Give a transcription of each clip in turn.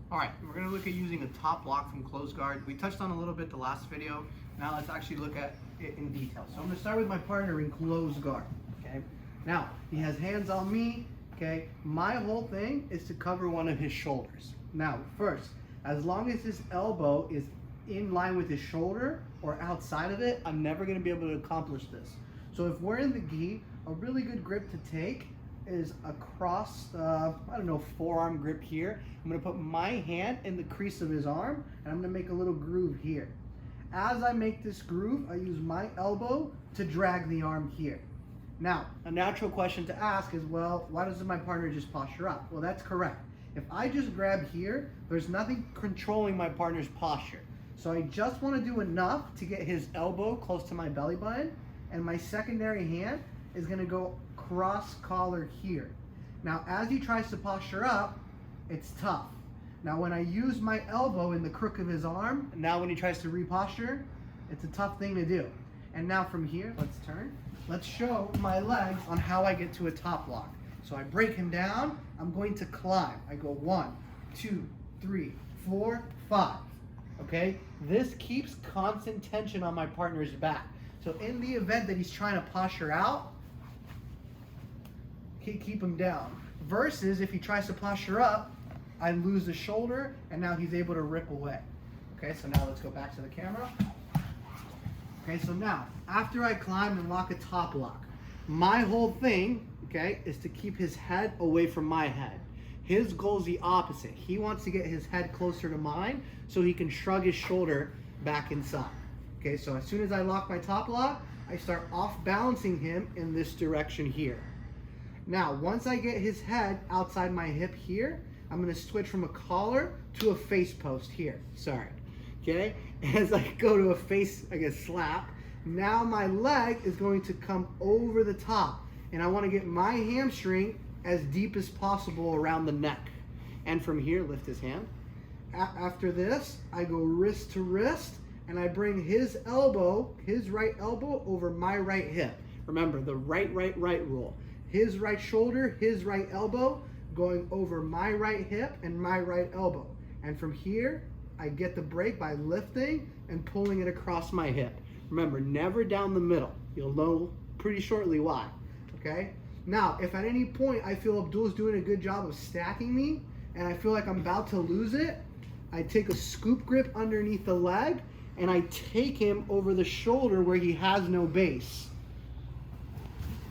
All right, we're gonna look at using a top lock from Close Guard. We touched on a little bit the last video. Now let's actually look at it in detail. So I'm gonna start with my partner in Close Guard, okay? Now, he has hands on me, okay? My whole thing is to cover one of his shoulders. Now, first, as long as his elbow is in line with his shoulder or outside of it, I'm never gonna be able to accomplish this. So if we're in the gi, a really good grip to take is across the, forearm grip here. I'm gonna put my hand in the crease of his arm and I'm gonna make a little groove here. As I make this groove, I use my elbow to drag the arm here. Now, a natural question to ask is, well, why doesn't my partner just posture up? Well, that's correct. If I just grab here, there's nothing controlling my partner's posture. So I just wanna do enough to get his elbow close to my belly button, and my secondary hand is gonna go cross collar here. Now, as he tries to posture up, it's tough. Now, when I use my elbow in the crook of his arm, now when he tries to reposture, it's a tough thing to do. And now from here, let's turn. Let's show my legs on how I get to a top lock. So I break him down, I'm going to climb. I go 1, 2, 3, 4, 5. Okay? This keeps constant tension on my partner's back. So in the event that he's trying to posture out, keep him down. Versus if he tries to posture up, I lose the shoulder and now he's able to rip away. Okay, so now let's go back to the camera. Okay, so now, after I climb and lock a top lock, my whole thing, okay, is to keep his head away from my head. His goal is the opposite. He wants to get his head closer to mine so he can shrug his shoulder back inside. Okay, so as soon as I lock my top lock, I start off balancing him in this direction here. Now, once I get his head outside my hip here, I'm gonna switch from a collar to a face post here, sorry. Okay, as I go to a face, slap, now my leg is going to come over the top and I wanna get my hamstring as deep as possible around the neck. And from here, lift his hand. After this, I go wrist to wrist and I bring his elbow, his right elbow over my right hip. Remember, the right rule. His right shoulder, his right elbow, going over my right hip and my right elbow. And from here, I get the break by lifting and pulling it across my hip. Remember, never down the middle. You'll know pretty shortly why, okay? Now, if at any point I feel Abdul's doing a good job of stacking me and I feel like I'm about to lose it, I take a scoop grip underneath the leg and I take him over the shoulder where he has no base.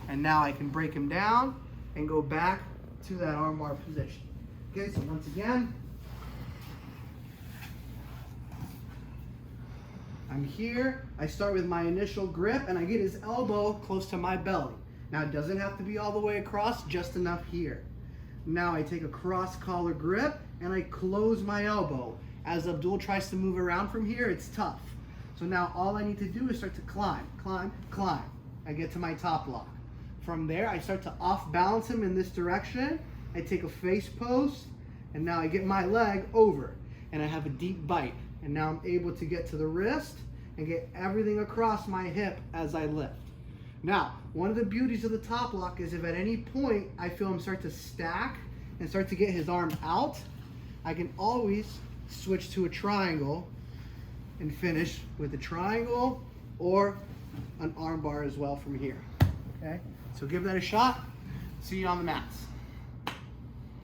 And now I can break him down and go back to that armbar position. Okay, so once again, I'm here, I start with my initial grip and I get his elbow close to my belly. Now it doesn't have to be all the way across, just enough here. Now I take a cross collar grip and I close my elbow. As Abdul tries to move around from here, it's tough. So now all I need to do is start to climb, climb, climb. I get to my top lock. From there, I start to off balance him in this direction. I take a face post, and now I get my leg over, and I have a deep bite. And now I'm able to get to the wrist and get everything across my hip as I lift. Now, one of the beauties of the top lock is if at any point I feel him start to stack and start to get his arm out, I can always switch to a triangle and finish with a triangle or an arm bar as well from here, okay? So give that a shot. See you on the mats.